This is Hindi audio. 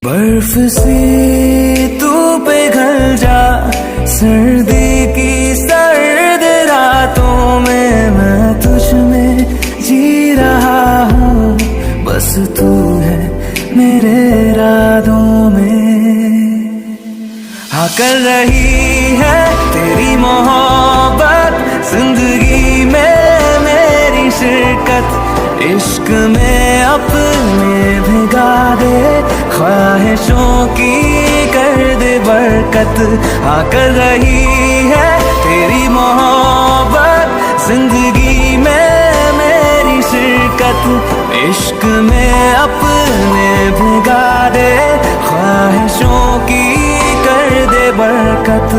बर्फ से तू पिघल जा, सर्दी की सर्द रातों में मैं तुझ में जी रहा हूँ। बस तू है मेरे रातों में। हाँ कर रही है तेरी मोहब्बत जिंदगी में मेरी शिरकत। इश्क में अपने भिगा दे, ख्वाहिशों की कर दे बरकत। हाँ कर रही है तेरी मोहब्बत जिंदगी में मेरी शिरकत। इश्क में अपने भिगा दे, ख्वाहिशों की कर दे बरकत।